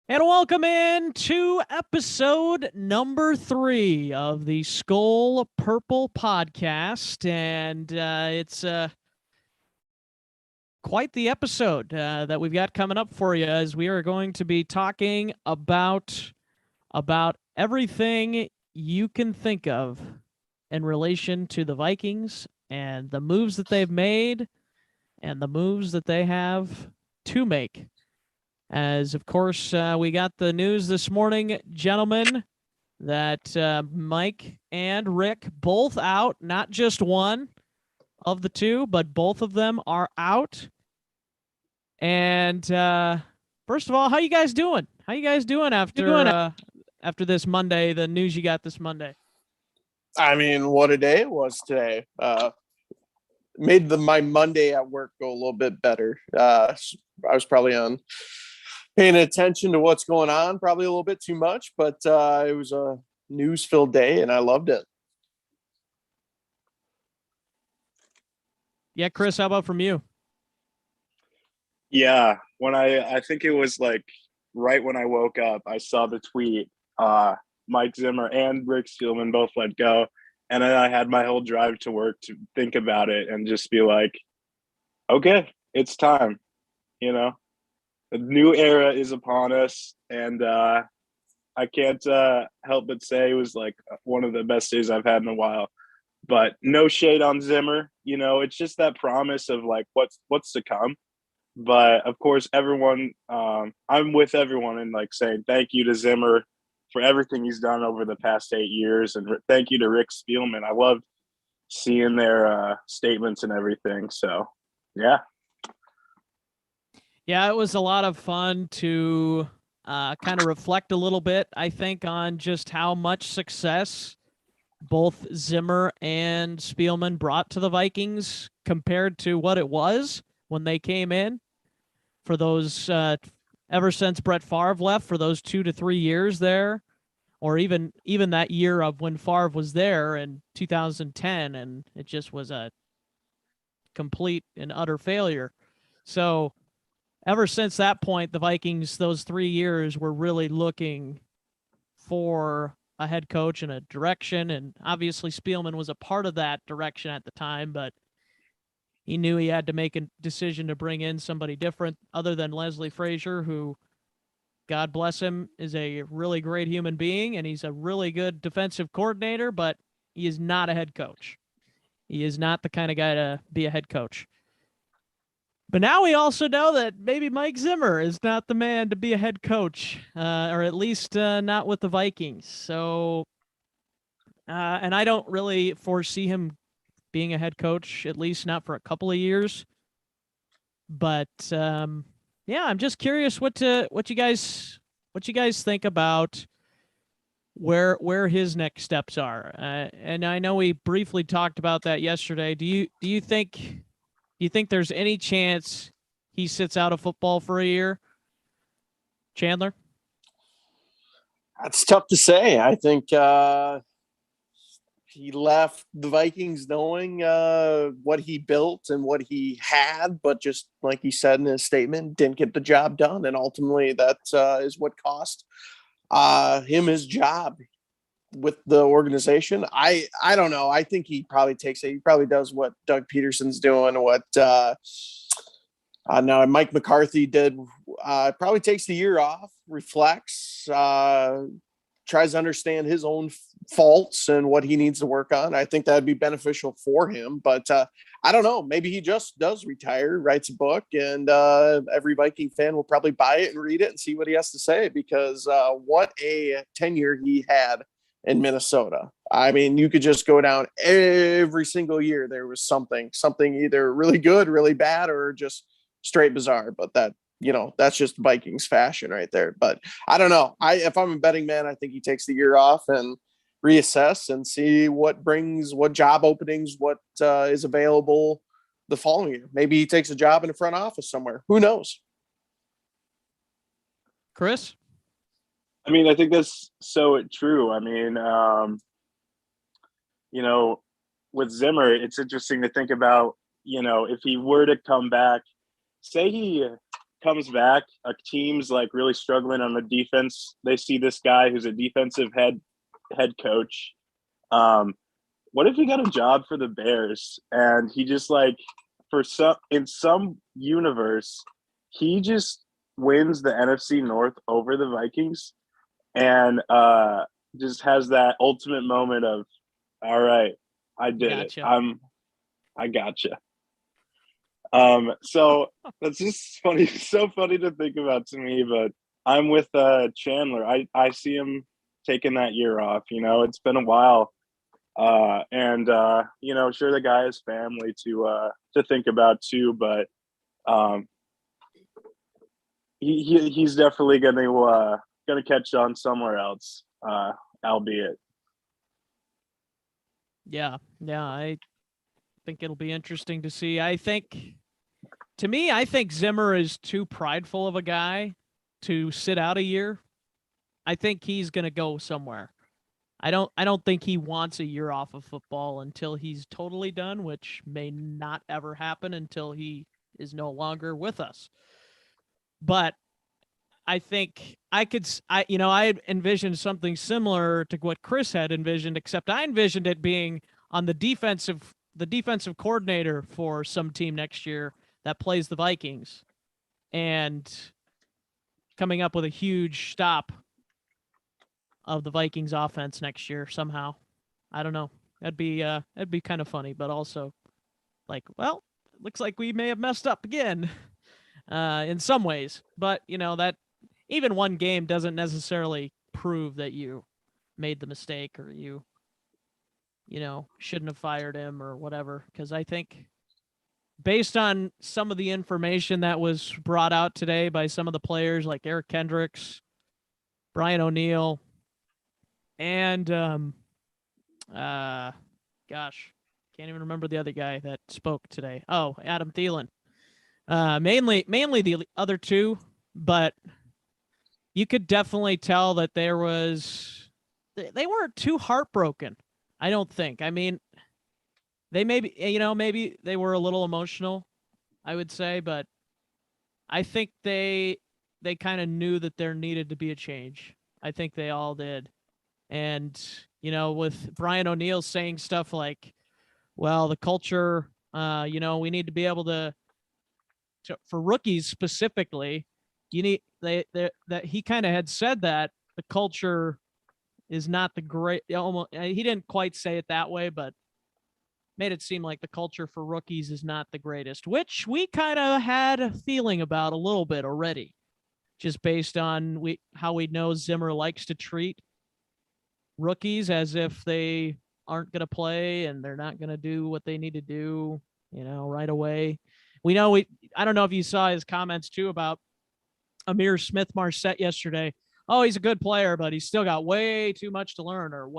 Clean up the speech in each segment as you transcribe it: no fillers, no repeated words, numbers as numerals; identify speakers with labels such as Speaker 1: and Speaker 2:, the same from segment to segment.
Speaker 1: And welcome in to episode number 3 of the Skol Purple podcast. And it's quite the episode that we've got coming up for you, as we are going to be talking about everything you can think of in relation to the Vikings and the moves that they've made and the moves that they have to make. As, of course, we got the news this morning, gentlemen, that Mike and Rick both out, not just one of the two, but both of them are out. And first of all, how you guys doing? How you guys doing after this Monday? The news you got this Monday.
Speaker 2: I mean, what a day it was today. Made my Monday at work go a little bit better. I was probably on paying attention to what's going on, probably a little bit too much, but it was a news-filled day, and I loved it.
Speaker 1: Yeah, Chris, how about from you?
Speaker 3: Yeah, when I think it was like right when I woke up, I saw the tweet. Mike Zimmer and Rick Spielman both let go, and then I had my whole drive to work to think about it and just be like, okay, it's time. You know, the new era is upon us, and I can't help but say it was like one of the best days I've had in a while. But no shade on Zimmer. It's just that promise of like what's to come. But of course, everyone, I'm with everyone in like saying thank you to Zimmer for everything he's done over the past 8 years, and thank you to Rick Spielman. I loved seeing their statements and everything. So, yeah.
Speaker 1: Yeah, it was a lot of fun to kind of reflect a little bit, I think, on just how much success both Zimmer and Spielman brought to the Vikings compared to what it was when they came in for those ever since Brett Favre left for those 2 to 3 years there, or even that year of when Favre was there in 2010, and it just was a complete and utter failure. So ever since that point, the Vikings, those 3 years, were really looking for a head coach and a direction. And obviously, Spielman was a part of that direction at the time, but he knew he had to make a decision to bring in somebody different other than Leslie Frazier, who, God bless him, is a really great human being and he's a really good defensive coordinator, but he is not a head coach. He is not the kind of guy to be a head coach. But now we also know that maybe Mike Zimmer is not the man to be a head coach, or at least not with the Vikings. So, and I don't really foresee him being a head coach, at least not for a couple of years. But yeah, I'm just curious what you guys think about where his next steps are. And I know we briefly talked about that yesterday. Do you think there's any chance he sits out of football for a year? Chandler?
Speaker 2: That's tough to say. I think he left the Vikings knowing what he built and what he had, but just like he said in his statement, didn't get the job done. And ultimately, that is what cost him his job with the organization. I don't know. I think he probably takes it. He probably does what Doug Peterson's doing, what now Mike McCarthy did. Probably takes the year off, reflects, tries to understand his own faults and what he needs to work on. I think that'd be beneficial for him. But I don't know. Maybe he just does retire, writes a book, and every Viking fan will probably buy it and read it and see what he has to say, because what a tenure he had in Minnesota. I mean, you could just go down every single year. There was something either really good, really bad, or just straight bizarre. But that's just Vikings fashion right there. But I don't know. If I'm a betting man, I think he takes the year off and reassess and see what job openings, what is available the following year. Maybe he takes a job in the front office somewhere. Who knows?
Speaker 1: Chris?
Speaker 3: I mean, I think that's so true. I mean, with Zimmer, it's interesting to think about, if he were to come back, say he comes back, a team's like really struggling on the defense. They see this guy who's a defensive head coach. What if he got a job for the Bears and he just like in some universe he just wins the NFC North over the Vikings and just has that ultimate moment of, all right, I did
Speaker 1: Gotcha.
Speaker 3: it. I gotcha. So that's just funny, so funny to think about to me, but I'm with Chandler. I see him taking that year off. You know, it's been a while. And you know, sure the guy has family to think about too, but he's definitely gonna catch on somewhere else, albeit.
Speaker 1: Yeah, I think it'll be interesting to see. I think Zimmer is too prideful of a guy to sit out a year. I think he's gonna go somewhere. I don't think he wants a year off of football until he's totally done, which may not ever happen until he is no longer with us. But I think I had envisioned something similar to what Chris had envisioned, except I envisioned it being on the defensive coordinator for some team next year that plays the Vikings and coming up with a huge stop of the Vikings offense next year somehow. I don't know. That'd be kind of funny, but also like, well, looks like we may have messed up again in some ways. But, you know, that even one game doesn't necessarily prove that you made the mistake or you shouldn't have fired him or whatever. Because I think based on some of the information that was brought out today by some of the players like Eric Kendricks, Brian O'Neill, and can't even remember the other guy that spoke today. Oh, Adam Thielen. Mainly the other two, but you could definitely tell that they weren't too heartbroken. I don't think. I mean, they maybe they were a little emotional, I would say, but I think they kind of knew that there needed to be a change. I think they all did. And, you know, with Brian O'Neill saying stuff like, well, the culture, we need to be able to for rookies specifically, you need that he kind of had said that the culture is not the great. Almost, he didn't quite say it that way, but made it seem like the culture for rookies is not the greatest, which we kind of had a feeling about a little bit already, just based on how we know Zimmer likes to treat rookies as if they aren't going to play and they're not going to do what they need to do, right away. I don't know if you saw his comments too about Amir Smith-Marset yesterday. Oh, he's a good player, but he's still got way too much to learn or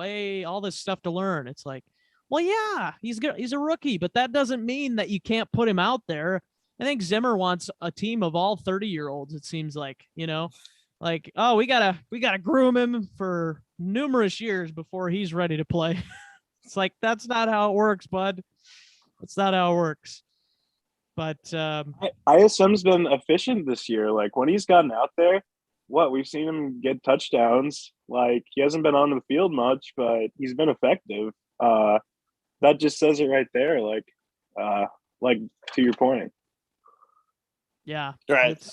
Speaker 1: all this stuff to learn. It's like, well, yeah, he's good. He's a rookie, but that doesn't mean that you can't put him out there. I think Zimmer wants a team of all 30-year-olds. It seems like, like, oh, we gotta groom him for numerous years before he's ready to play. It's like, that's not how it works, bud. That's not how it works. But
Speaker 3: ISM's been efficient this year. Like when he's gotten out there, we've seen him get touchdowns. Like he hasn't been on the field much, but he's been effective. That just says it right there. Like to your point.
Speaker 1: Yeah.
Speaker 2: Right.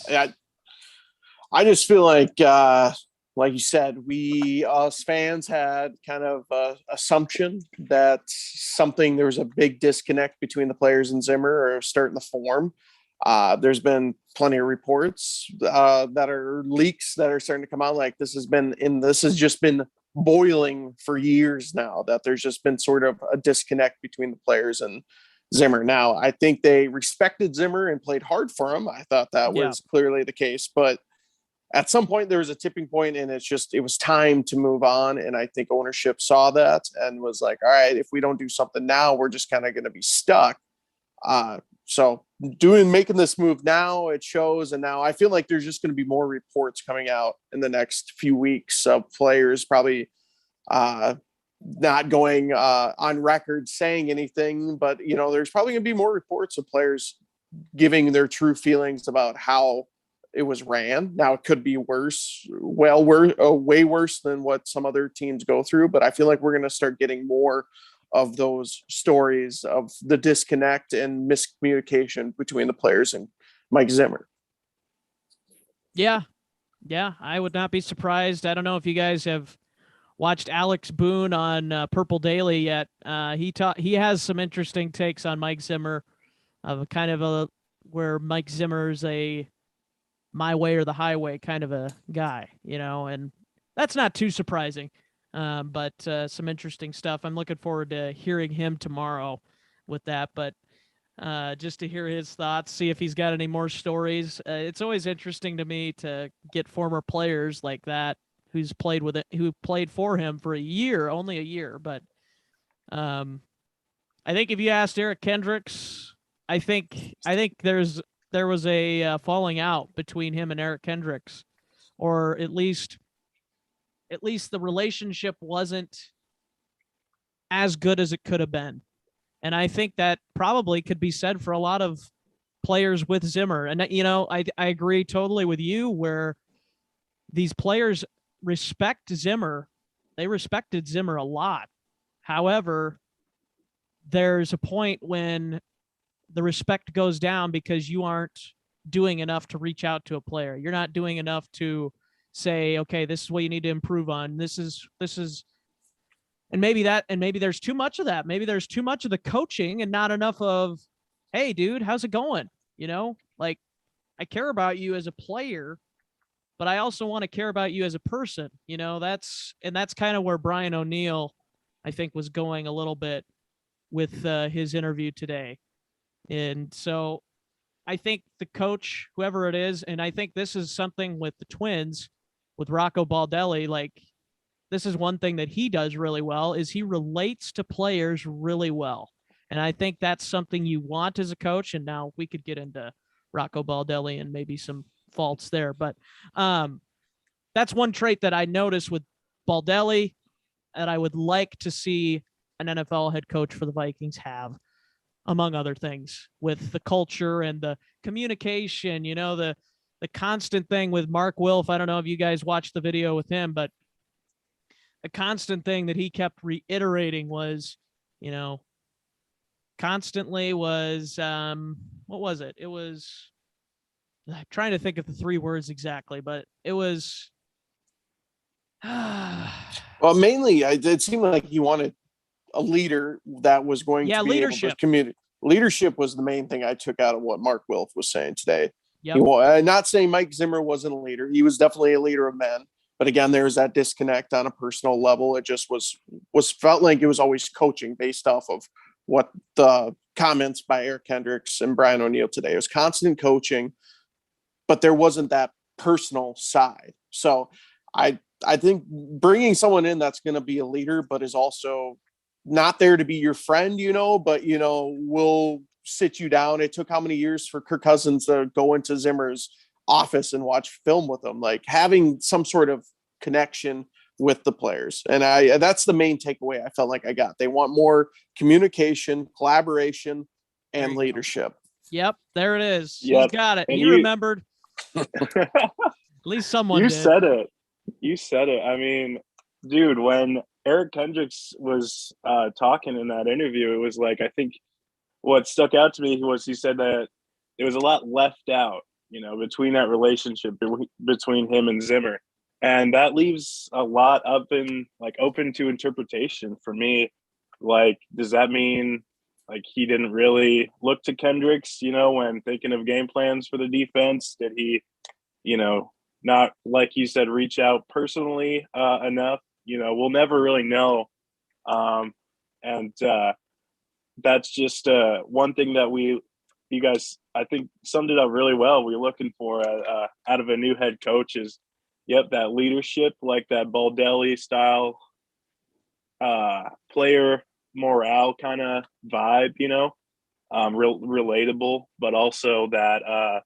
Speaker 2: I just feel like you said, we as fans had kind of assumption that there was a big disconnect between the players and Zimmer or starting to form. There's been plenty of reports that are leaks that are starting to come out. Like this has just been boiling for years now, that there's just been sort of a disconnect between the players and Zimmer. Now, I think they respected Zimmer and played hard for him. I thought that was clearly the case, but at some point there was a tipping point and it was time to move on. And I think ownership saw that and was like, all right, if we don't do something now, we're just kind of going to be stuck. So making this move now, it shows. And now I feel like there's just going to be more reports coming out in the next few weeks of players probably not going on record saying anything, but there's probably going to be more reports of players giving their true feelings about how it was ran. Now it could be worse. Well, we're way worse than what some other teams go through, but I feel like we're going to start getting more of those stories of the disconnect and miscommunication between the players and Mike Zimmer.
Speaker 1: Yeah. Yeah. I would not be surprised. I don't know if you guys have watched Alex Boone on Purple Daily yet. He has some interesting takes on Mike Zimmer, of kind of a where Mike Zimmer's a my way or the highway kind of a guy, and that's not too surprising. But some interesting stuff. I'm looking forward to hearing him tomorrow with that. But just to hear his thoughts, see if he's got any more stories. It's always interesting to me to get former players like that who played for him for only a year. But I think if you asked Eric Kendricks, I think there was a falling out between him and Eric Kendricks, or at least the relationship wasn't as good as it could have been. And I think that probably could be said for a lot of players with Zimmer. And, I agree totally with you where these players respect Zimmer. They respected Zimmer a lot. However, there's a point when the respect goes down because you aren't doing enough to reach out to a player. You're not doing enough to say, okay, this is what you need to improve on. This is, and maybe there's too much of that. Maybe there's too much of the coaching and not enough of, hey, dude, how's it going? Like, I care about you as a player, but I also want to care about you as a person. That's kind of where Brian O'Neill, I think, was going a little bit with his interview today. And so I think the coach, whoever it is, and I think this is something with the Twins, with Rocco Baldelli, like, this is one thing that he does really well, is he relates to players really well. And I think that's something you want as a coach. And now we could get into Rocco Baldelli and maybe some faults there. But that's one trait that I noticed with Baldelli that I would like to see an NFL head coach for the Vikings have, among other things, with the culture and the communication, the constant thing with Mark Wilf. I don't know if you guys watched the video with him, but a constant thing that he kept reiterating was, constantly was, what was it? It was, I'm trying to think of the 3 words exactly, but it was,
Speaker 2: well, mainly it seemed like he wanted a leader that was going to be
Speaker 1: leadership.
Speaker 2: able to communicate. Leadership was the main thing I took out of what Mark Wilf was saying today.
Speaker 1: Yep.
Speaker 2: Not saying Mike Zimmer wasn't a leader. He was definitely a leader of men. But again, there was that disconnect on a personal level. It just felt like it was always coaching based off of what the comments by Eric Kendricks and Brian O'Neill today. It was constant coaching, but there wasn't that personal side. So I think bringing someone in that's going to be a leader, but is also not there to be your friend, but, will sit you down. It took how many years for Kirk Cousins to go into Zimmer's office and watch film with them, like having some sort of connection with the players. And that's the main takeaway I felt like I got. They want more communication, collaboration, and leadership.
Speaker 1: Yep. There it is.
Speaker 3: Yep.
Speaker 1: He's got it.
Speaker 3: And
Speaker 1: he remembered. At least someone
Speaker 3: you
Speaker 1: did.
Speaker 3: You said it. I mean, dude, when Eric Kendricks was talking in that interview, it was like, I think what stuck out to me was he said that it was a lot left out, between that relationship between him and Zimmer. And that leaves a lot open to interpretation for me. Like, does that mean like he didn't really look to Kendricks, when thinking of game plans for the defense? Did he, not, like you said, reach out personally enough? We'll never really know. And that's just one thing that you guys, I think, summed it up really well. We're looking for out of a new head coach is, that leadership, like that Baldelli style player morale kind of vibe, relatable, but also that,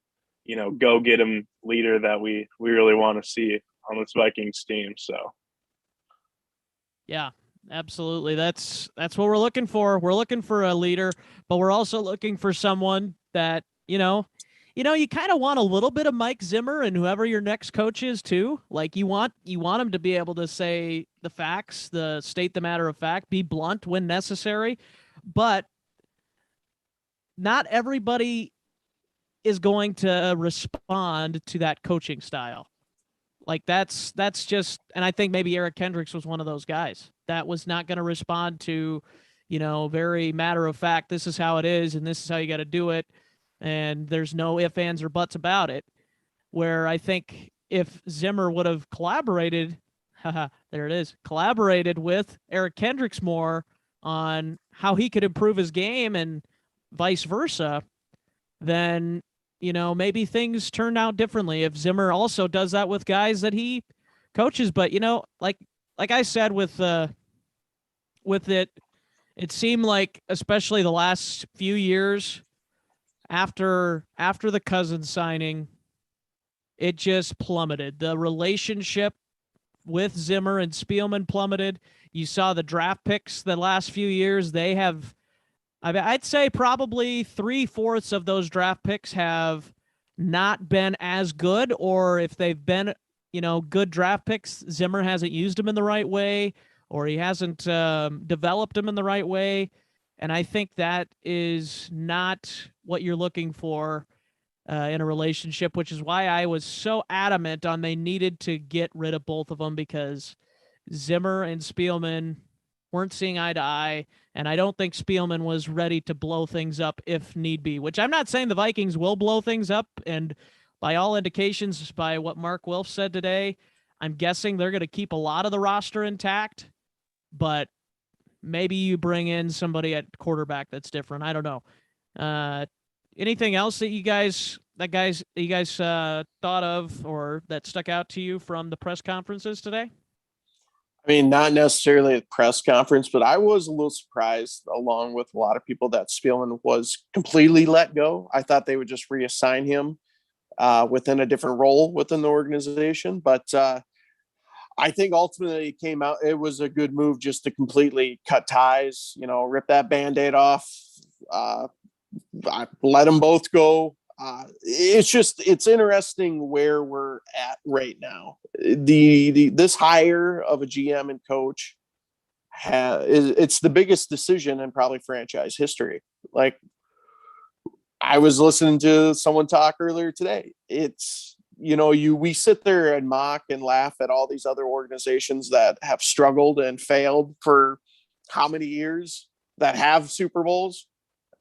Speaker 3: go get him leader that we really want to see on this Vikings team. So.
Speaker 1: Yeah, absolutely. That's what we're looking for. We're looking for a leader, but we're also looking for someone that, you kind of want a little bit of Mike Zimmer and whoever your next coach is too. Like you want him to be able to say the facts, state the matter of fact, be blunt when necessary. But not everybody is going to respond to that coaching style. Like that's just, and I think maybe Eric Kendricks was one of those guys that was not going to respond to, very matter of fact, this is how it is and this is how you got to do it. And there's no ifs, ands, or buts about it. Where I think if Zimmer would have collaborated, there it is, collaborated with Eric Kendricks more on how he could improve his game and vice versa, then maybe things turn out differently if Zimmer also does that with guys that he coaches. But like I said with it seemed like, especially the last few years after the Cousins signing, it just plummeted. The relationship with Zimmer and Spielman plummeted. You saw the draft picks the last few years. They have, I'd say probably 3/4 of those draft picks have not been as good, or if they've been, good draft picks, Zimmer hasn't used them in the right way, or he hasn't developed them in the right way. And I think that is not what you're looking for in a relationship, which is why I was so adamant on they needed to get rid of both of them, because Zimmer and Spielman weren't seeing eye to eye, and I don't think Spielman was ready to blow things up if need be, which I'm not saying the Vikings will blow things up, and by all indications, by what Mark Wilf said today, I'm guessing they're going to keep a lot of the roster intact, but maybe you bring in somebody at quarterback that's different. I don't know. Anything else that you guys thought of or that stuck out to you from the press conferences today?
Speaker 2: I mean, not necessarily a press conference, but I was a little surprised, along with a lot of people, that Spielman was completely let go. I thought they would just reassign him within a different role within the organization. But I think ultimately it was a good move just to completely cut ties, rip that Band-Aid off, let them both go. It's interesting where we're at right now. This hire of a GM and coach it's the biggest decision in probably franchise history. Like, I was listening to someone talk earlier today. It's, we sit there and mock and laugh at all these other organizations that have struggled and failed for how many years, that have Super Bowls.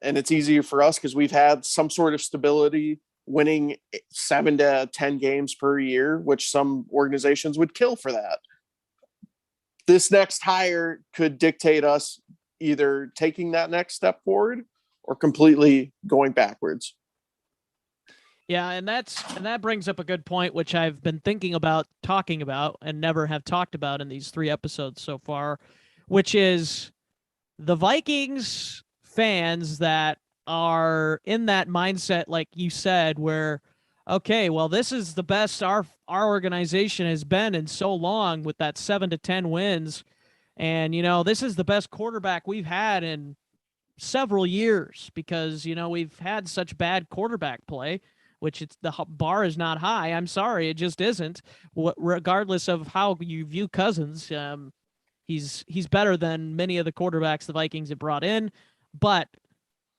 Speaker 2: And it's easier for us because we've had some sort of stability, winning 7 to 10 games per year, which some organizations would kill for that. This next hire could dictate us either taking that next step forward or completely going backwards.
Speaker 1: Yeah, and that brings up a good point, which I've been thinking about talking about and never have talked about in these 3 episodes so far, which is the Vikings fans that are in that mindset, like you said, where, okay, well, this is the best our organization has been in so long with that 7 to 10 wins. And, this is the best quarterback we've had in several years because, we've had such bad quarterback play, which the bar is not high. I'm sorry, it just isn't. Regardless of how you view Cousins, he's better than many of the quarterbacks the Vikings have brought in. But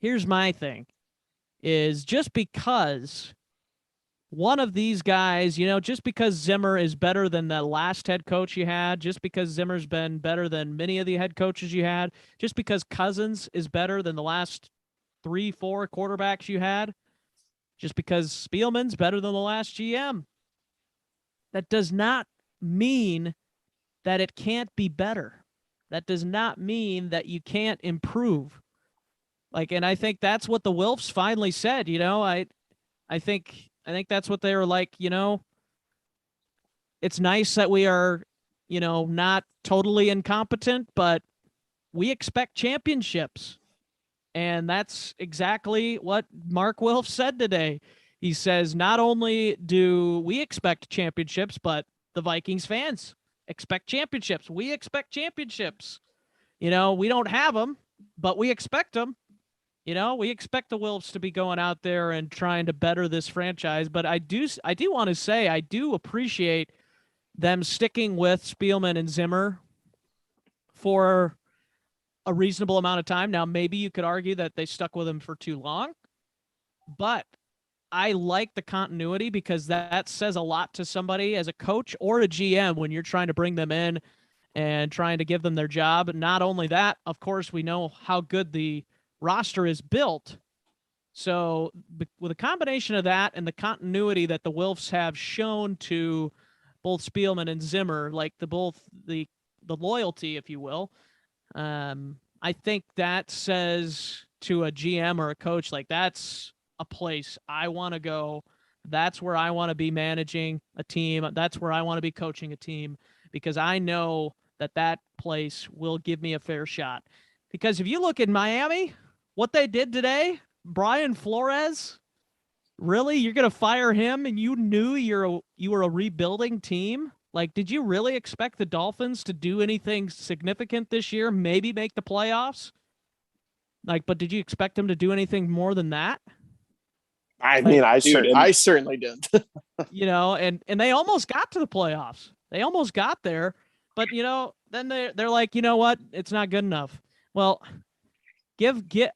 Speaker 1: here's my thing, is just because one of these guys, just because Zimmer is better than the last head coach you had, just because Zimmer's been better than many of the head coaches you had, just because Cousins is better than the last 3-4 quarterbacks you had, just because Spielman's better than the last GM, that does not mean that it can't be better. That does not mean that you can't improve. And I think that's what the Wilfs finally said. I think that's what they were like. It's nice that we are, not totally incompetent, but we expect championships. And that's exactly what Mark Wilf said today. He says, not only do we expect championships, but the Vikings fans expect championships. We expect championships. We don't have them, but we expect them. we expect the Wolves to be going out there and trying to better this franchise, but I do want to say I do appreciate them sticking with Spielman and Zimmer for a reasonable amount of time. Now, maybe you could argue that they stuck with him for too long, but I like the continuity because that says a lot to somebody as a coach or a GM when you're trying to bring them in and trying to give them their job. And not only that, of course, we know how good the roster is built. So with a combination of that and the continuity that the Wolves have shown to both Spielman and Zimmer, like the loyalty, if you will, I think that says to a GM or a coach, like, that's a place I want to go. That's where I want to be managing a team. That's where I want to be coaching a team, because I know that place will give me a fair shot. Because if you look at Miami, what they did today, Brian Flores, really? You're going to fire him and you knew you were a rebuilding team? Like, did you really expect the Dolphins to do anything significant this year? Maybe make the playoffs? Like, but did you expect them to do anything more than that?
Speaker 2: I mean, I certainly did.
Speaker 1: And they almost got to the playoffs. They almost got there, but then they're like, you know what? It's not good enough. Well,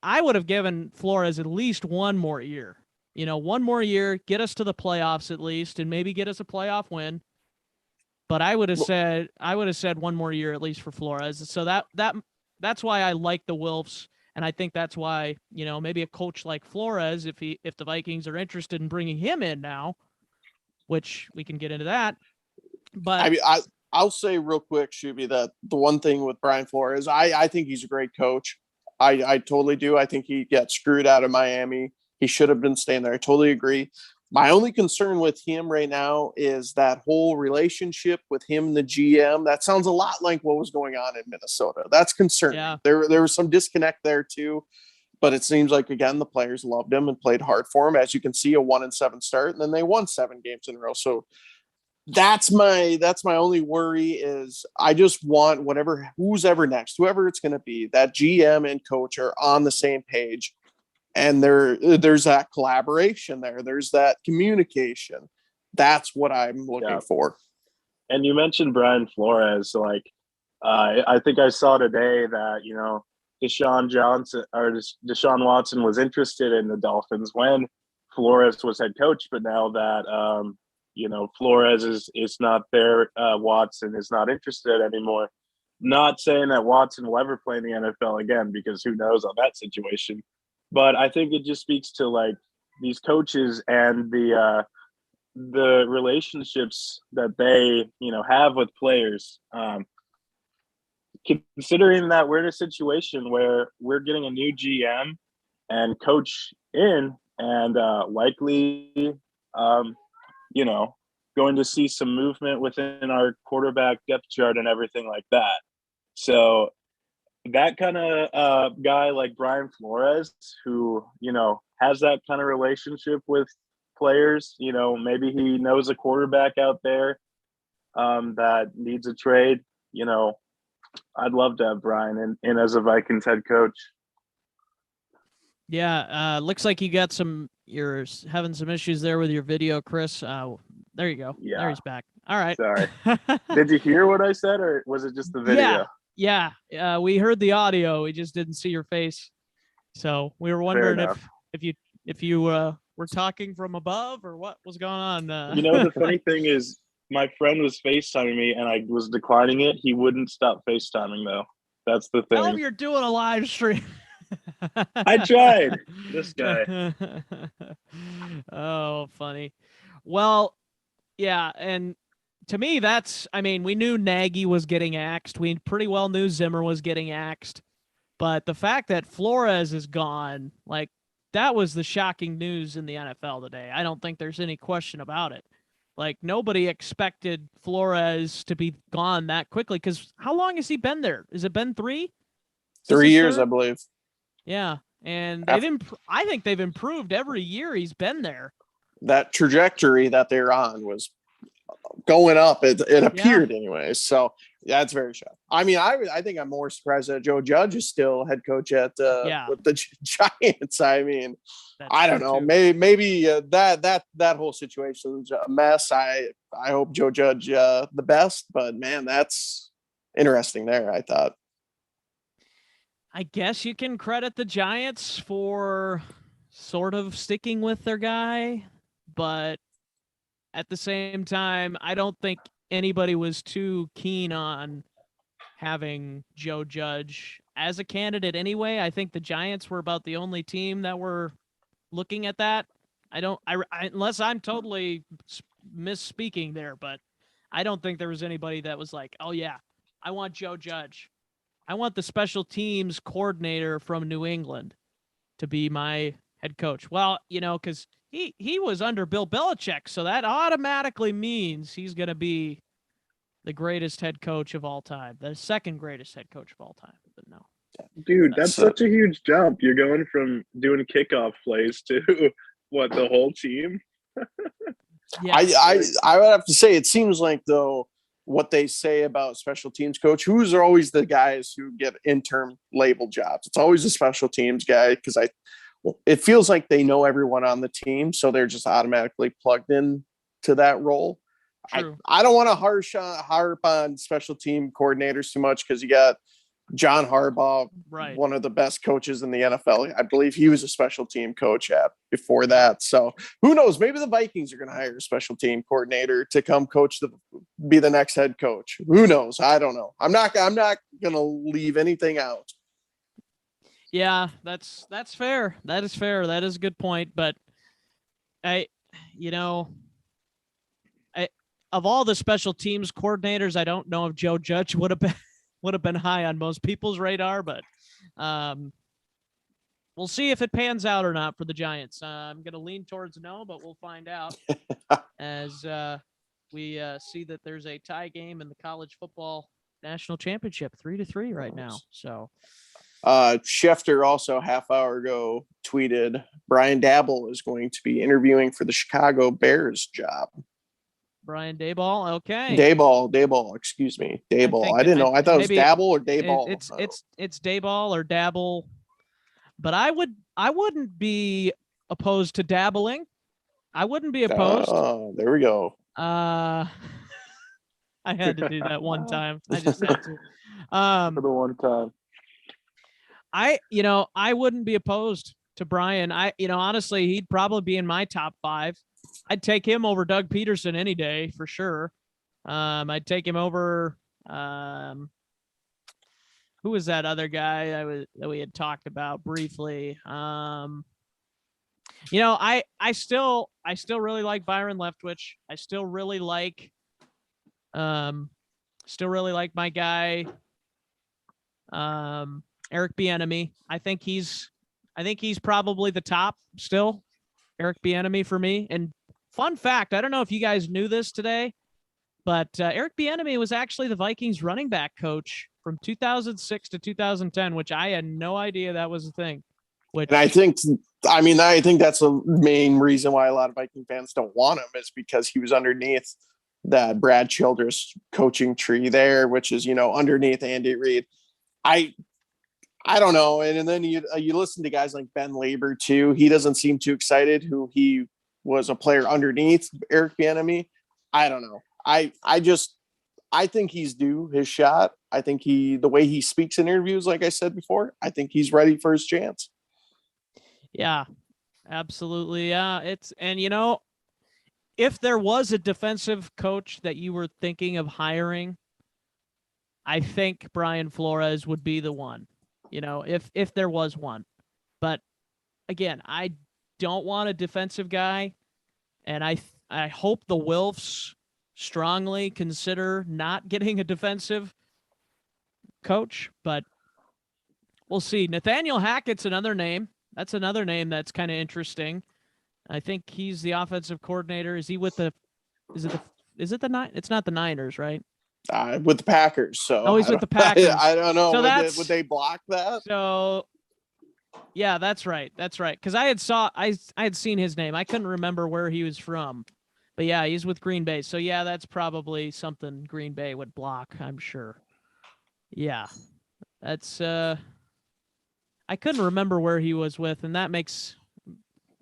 Speaker 1: I would have given Flores at least one more year. One more year, get us to the playoffs at least, and maybe get us a playoff win. But I would have said one more year at least for Flores. So that's why I like the Wolves. And I think that's why, maybe a coach like Flores, if the Vikings are interested in bringing him in now, which we can get into that. But
Speaker 2: I mean, I'll say real quick, Shuby, that the one thing with Brian Flores, I think he's a great coach. I totally do. I think he got screwed out of Miami. He should have been staying there. I totally agree. My only concern with him right now is that whole relationship with him and the GM. That sounds a lot like what was going on in Minnesota. That's concerning.
Speaker 1: Yeah.
Speaker 2: There was some disconnect there too, but it seems like, again, the players loved him and played hard for him. As you can see, a 1-7 start, and then they won 7 games in a row. So that's my only worry is I just want who's ever next, whoever it's going to be, that GM and coach are on the same page. And there's that collaboration there. There's that communication. That's what I'm looking for.
Speaker 3: And you mentioned Brian Flores. Like, I think I saw today that, Deshaun Watson was interested in the Dolphins when Flores was head coach. But now that, Flores is not there, Watson is not interested anymore. Not saying that Watson will ever play in the NFL again, because who knows on that situation. But I think it just speaks to, like, these coaches and the relationships that they, have with players. Considering that we're in a situation where we're getting a new GM and coach in, and likely, going to see some movement within our quarterback depth chart and everything like that. So that kind of guy like Brian Flores, who, has that kind of relationship with players, maybe he knows a quarterback out there that needs a trade, I'd love to have Brian in as a Vikings head coach.
Speaker 1: Yeah, looks like you're having some issues there with your video, Chris. There you go. Yeah. There he's back. All right.
Speaker 3: Sorry. Did you hear what I said, or was it just the video?
Speaker 1: Yeah, we heard the audio. We just didn't see your face, so we were wondering if you were talking from above or what was going on.
Speaker 3: The funny thing is, my friend was FaceTiming me, and I was declining it. He wouldn't stop FaceTiming, though. That's the thing.
Speaker 1: Tell him you're doing a live stream.
Speaker 3: I tried. This guy.
Speaker 1: Oh, funny. Well, yeah, and to me, we knew Nagy was getting axed. We pretty well knew Zimmer was getting axed. But the fact that Flores is gone, like, that was the shocking news in the NFL today. I don't think there's any question about it. Like, nobody expected Flores to be gone that quickly, because how long has he been there? Has it been 3?
Speaker 2: 3 years, I believe.
Speaker 1: Yeah, and I think they've improved every year he's been there.
Speaker 2: That trajectory that they're on was going up. It appeared anyway. So yeah, it's very shocking. I mean, I think I'm more surprised that Joe Judge is still head coach at with the Giants. I mean, I don't know. Too. Maybe that whole situation was a mess. I hope Joe Judge the best, but man, that's interesting there. I thought.
Speaker 1: I guess you can credit the Giants for sort of sticking with their guy, but at the same time, I don't think anybody was too keen on having Joe Judge as a candidate anyway. I think the Giants were about the only team that were looking at that. Unless I'm totally misspeaking there, but I don't think there was anybody that was like, oh yeah, I want Joe Judge. I want the special teams coordinator from New England to be my head coach. Well, because he was under Bill Belichick, so that automatically means he's going to be the greatest head coach of all time, the second greatest head coach of all time. But no.
Speaker 3: Dude, that's such a huge jump. You're going from doing kickoff plays to what, the whole team?
Speaker 2: I would have to say, it seems like, though, what they say about special teams coach, who's are always the guys who get interim label jobs. It's always a special teams guy, because it feels like they know everyone on the team, so they're just automatically plugged in to that role. I don't want to harp on special team coordinators too much, because you got John Harbaugh,
Speaker 1: right,
Speaker 2: one of the best coaches in the NFL. I believe he was a special team coach before that. So who knows? Maybe the Vikings are going to hire a special team coordinator to come be the next head coach. Who knows? I don't know. I'm not going to leave anything out.
Speaker 1: Yeah, that's fair. That is fair. That is a good point. But of all the special teams coordinators, I don't know if Joe Judge would have been high on most people's radar, but we'll see if it pans out or not for the Giants. I'm going to lean towards no, but we'll find out as we see that there's a tie game in the college football national championship, 3-3 right now. So
Speaker 2: Schefter also a half hour ago tweeted Brian Daboll is going to be interviewing for the Chicago Bears job.
Speaker 1: Brian Daboll, okay.
Speaker 2: Daboll, excuse me. Daboll. I didn't know. I thought it was Dabble or Daboll.
Speaker 1: It's Daboll or Dabble. But I wouldn't be opposed to dabbling. I wouldn't be opposed.
Speaker 2: Oh, there we go.
Speaker 1: I had to do that one time. I just had to.
Speaker 3: For the one time.
Speaker 1: I wouldn't be opposed to Brian. Honestly, he'd probably be in my top 5. I'd take him over Doug Peterson any day for sure. I'd take him over. Who was that other guy that we had talked about briefly? I still really like Byron Leftwich. I still really like my guy, Eric Bieniemy. I think he's probably the top still. Eric Bieniemy for me. And fun fact, I don't know if you guys knew this today, but Eric Bieniemy was actually the Vikings running back coach from 2006 to 2010, which I had no idea that was a thing.
Speaker 2: And I think that's the main reason why a lot of Viking fans don't want him, is because he was underneath that Brad Childress coaching tree there, which is, underneath Andy Reid. I don't know. And then you listen to guys like Ben Labor too. He doesn't seem too excited, who he was a player underneath Eric Bieniemy. I don't know. I think he's due his shot. I think the way he speaks in interviews, like I said before, I think he's ready for his chance.
Speaker 1: Yeah, absolutely. Yeah. If there was a defensive coach that you were thinking of hiring, I think Brian Flores would be the one, if there was one. But again, I don't want a defensive guy. And I hope the Wilfs strongly consider not getting a defensive coach, but we'll see. Nathaniel Hackett's another name. That's another name that's kind of interesting. I think he's the offensive coordinator. Is he with is it the Niners? It's not the Niners, right?
Speaker 2: With the Packers. So
Speaker 1: he's with the Packers.
Speaker 2: I don't know.
Speaker 1: So
Speaker 2: would they block that?
Speaker 1: So yeah, that's right. That's right. Because I had seen his name. I couldn't remember where he was from. But yeah, he's with Green Bay. So yeah, that's probably something Green Bay would block, I'm sure. Yeah. That's I couldn't remember where he was with, and that makes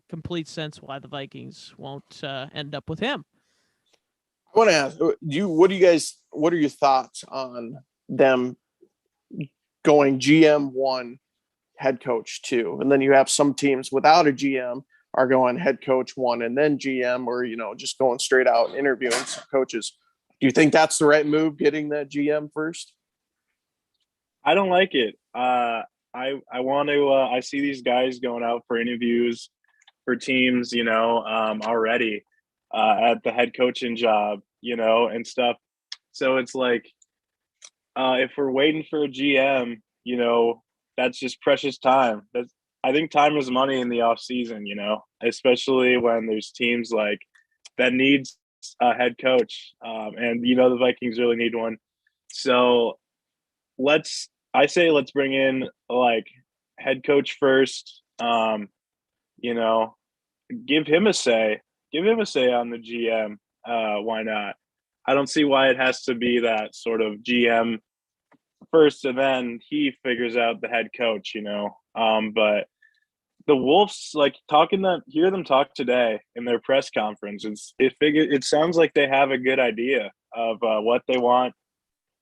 Speaker 1: complete sense why the Vikings won't end up with him.
Speaker 2: I want to ask you, what are your thoughts on them going GM1, head coach 2, and then you have some teams without a GM are going head coach 1 and then GM, or just going straight out interviewing some coaches. Do you think that's the right move, getting that GM first?
Speaker 3: I don't like it. I want to. I see these guys going out for interviews for teams, already at the head coaching job, and stuff. So it's like, if we're waiting for a GM, that's just precious time. I think time is money in the off season, especially when there's teams like that needs a head coach, and the Vikings really need one. So let's bring in like head coach first. Give him a say. Give him a say on the GM. Why not? I don't see why it has to be that sort of GM first and then he figures out the head coach, But the Wolves, like hear them talk today in their press conference. It sounds like they have a good idea of what they want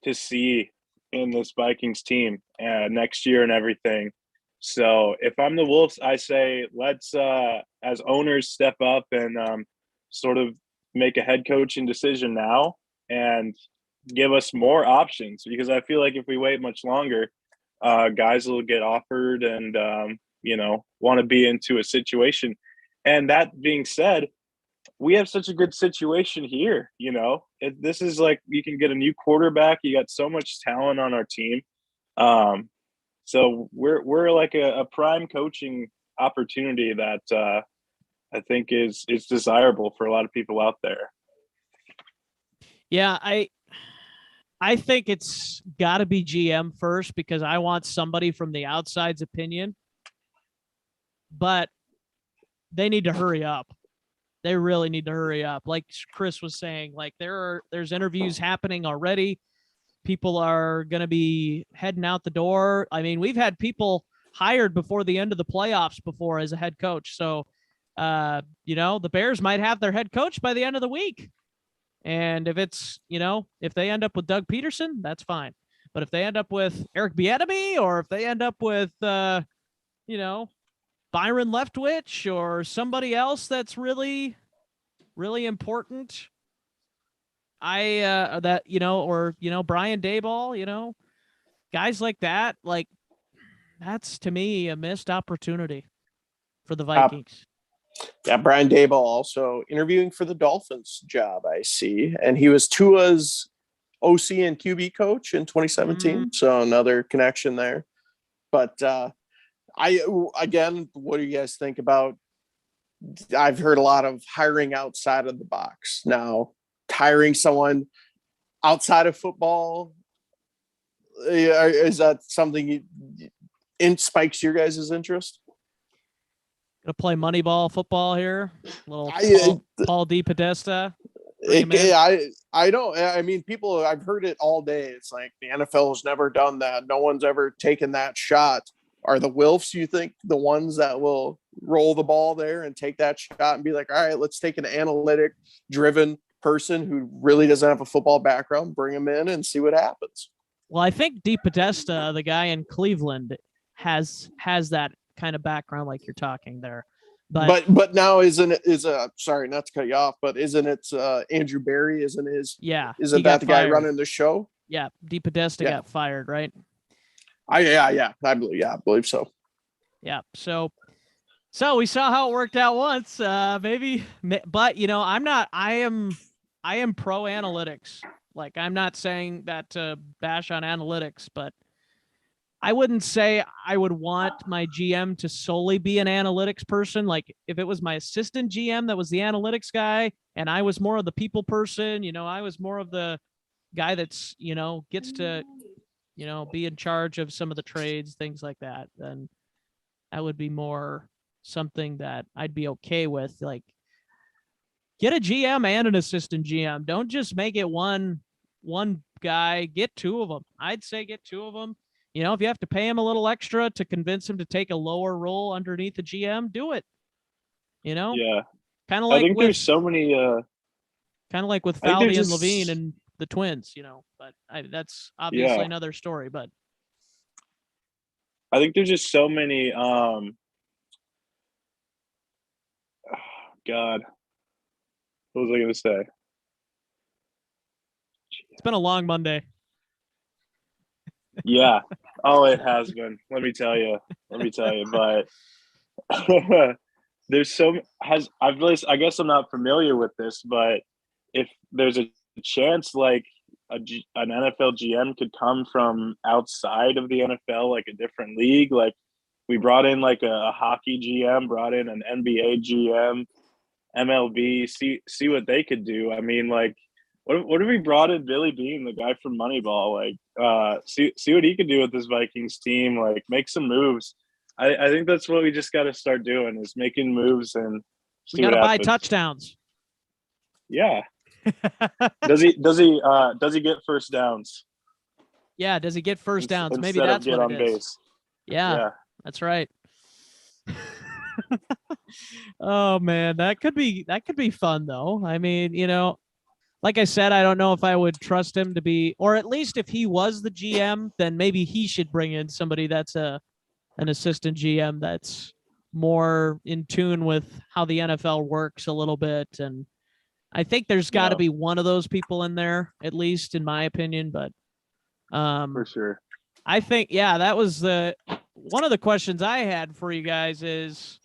Speaker 3: to see in this Vikings team next year and everything. So if I'm the Wolves, I say let's, as owners, step up and sort of make a head coaching decision now and give us more options, because I feel like if we wait much longer, guys will get offered and want to be into a situation. And that being said, we have such a good situation here. This is like, you can get a new quarterback. You got so much talent on our team. So we're like a prime coaching opportunity that I think is desirable for a lot of people out there.
Speaker 1: Yeah, I think it's got to be GM first, because I want somebody from the outside's opinion. But they need to hurry up. They really need to hurry up. Like Chris was saying, like there's interviews happening already. People are going to be heading out the door. I mean, we've had people hired before the end of the playoffs before as a head coach. So, the Bears might have their head coach by the end of the week. And if it's, if they end up with Doug Peterson, that's fine. But if they end up with Eric Bieniemy, or if they end up with, Byron Leftwich or somebody else that's really, really important, Brian Daboll, guys like that, like that's to me a missed opportunity for the Vikings.
Speaker 2: Yeah, Brian Daboll also interviewing for the Dolphins job, I see. And he was Tua's OC and QB coach in 2017. Mm-hmm. So another connection there. But what do you guys think about? I've heard a lot of hiring outside of the box. Now, hiring someone outside of football, is that something spikes your guys' interest?
Speaker 1: Gonna play Moneyball football here. Little Paul DePodesta.
Speaker 2: I don't. I mean, people. I've heard it all day. It's like the NFL has never done that. No one's ever taken that shot. Are the Wilfs, you think, the ones that will roll the ball there and take that shot and be like, all right, let's take an analytic-driven person who really doesn't have a football background, bring him in and see what happens?
Speaker 1: Well, I think DePodesta, the guy in Cleveland, has that kind of background like you're talking there.
Speaker 2: But now sorry not to cut you off, but isn't it Andrew Berry? Isn't that the guy running the show?
Speaker 1: Yeah, DePodesta got fired, right?
Speaker 2: I believe so.
Speaker 1: Yeah, so we saw how it worked out once, maybe, but I am pro analytics. Like, I'm not saying that to bash on analytics, but I wouldn't say I would want my GM to solely be an analytics person. Like, if it was my assistant GM that was the analytics guy and I was more of the people person, I was more of the guy that's, gets to, be in charge of some of the trades, things like that, then that would be more something that I'd be okay with. Like, Get a GM and an assistant GM. Don't just make it one guy. Get two of them. I'd say get two of them. You know, if you have to pay him a little extra to convince him to take a lower role underneath the GM, do it. You know,
Speaker 3: Yeah.
Speaker 1: kind of
Speaker 3: I
Speaker 1: like
Speaker 3: think
Speaker 1: with
Speaker 3: there's so many I think
Speaker 1: Falvey
Speaker 3: there's
Speaker 1: and Levine
Speaker 3: just
Speaker 1: and the Twins. You know, but that's obviously
Speaker 3: yeah.
Speaker 1: another story. But
Speaker 3: I think there's just so many God, what was I gonna say?
Speaker 1: it's been a long Monday.
Speaker 3: Yeah. Oh, it has been. Let me tell you. But there's so has I've really I guess I'm not familiar with this, but if there's a chance like an NFL GM could come from outside of the NFL, like a different league, like we brought in like a hockey GM, brought in an NBA GM, MLB, see what they could do. I mean, like, what if we brought in Billy Bean, the guy from Moneyball? Like, see what he could do with this Vikings team. Like, make some moves. I think that's what we just got to start doing is making moves and
Speaker 1: We
Speaker 3: see
Speaker 1: got
Speaker 3: what
Speaker 1: to buy
Speaker 3: happens.
Speaker 1: touchdowns.
Speaker 3: Yeah. Does he get first downs?
Speaker 1: Yeah. Does he get first downs? Maybe
Speaker 3: Instead of
Speaker 1: that's
Speaker 3: get
Speaker 1: what
Speaker 3: on
Speaker 1: it is.
Speaker 3: base?
Speaker 1: Yeah. That's right. Oh man, that could be fun though. I mean, you know, like I said, I don't know if I would trust him to be, or at least if he was the GM, then maybe he should bring in somebody that's an assistant GM that's more in tune with how the NFL works a little bit. And I think there's got to
Speaker 3: Yeah,
Speaker 1: be one of those people in there, at least in my opinion. But
Speaker 3: for sure.
Speaker 1: I think, yeah, that was one of the questions I had for you guys is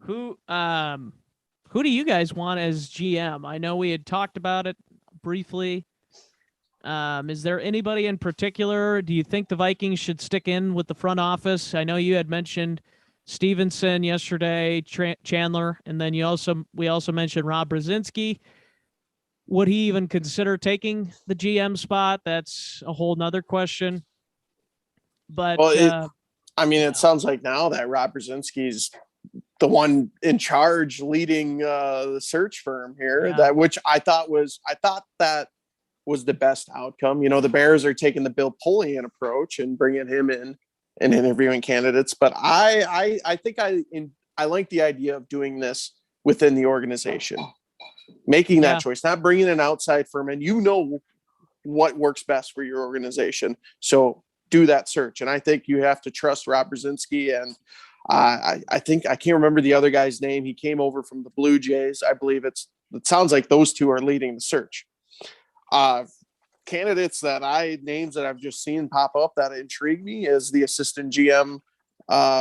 Speaker 1: who do you guys want as GM? I know we had talked about it briefly. Is there anybody in particular? Do you think the Vikings should stick in with the front office? I know you had mentioned Stevenson yesterday, Chandler, and then we also mentioned Rob Brzezinski. Would he even consider taking the GM spot? That's a whole nother question. But
Speaker 2: Well, it sounds like now that Rob Brzezinski's the one in charge leading the search firm here, which I thought that was the best outcome. You know, the Bears are taking the Bill Polian approach and bringing him in and interviewing candidates. But I think I like the idea of doing this within the organization, making that choice, not bringing an outside firm in. You know what works best for your organization. So do that search. And I think you have to trust Rob Brzezinski. And I think I can't remember the other guy's name. He came over from the Blue Jays. I believe it sounds like those two are leading the search. Candidates names that I've just seen pop up that intrigue me is the assistant GM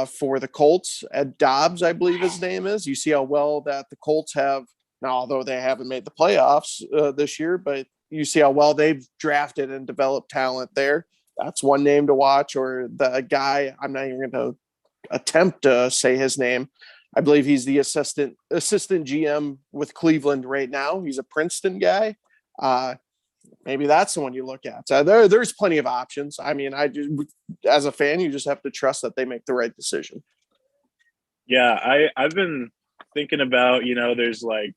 Speaker 2: for the Colts, Ed Dobbs, I believe his name is. You see how well that the Colts have now, although they haven't made the playoffs this year, but you see how well they've drafted and developed talent there. That's one name to watch. Or the guy, I'm not even going to attempt to say his name. I believe he's the assistant GM with Cleveland right now. He's a Princeton guy. Maybe that's the one you look at. So there's plenty of options. I mean, as a fan, you just have to trust that they make the right decision.
Speaker 3: Yeah, I've been thinking about, there's like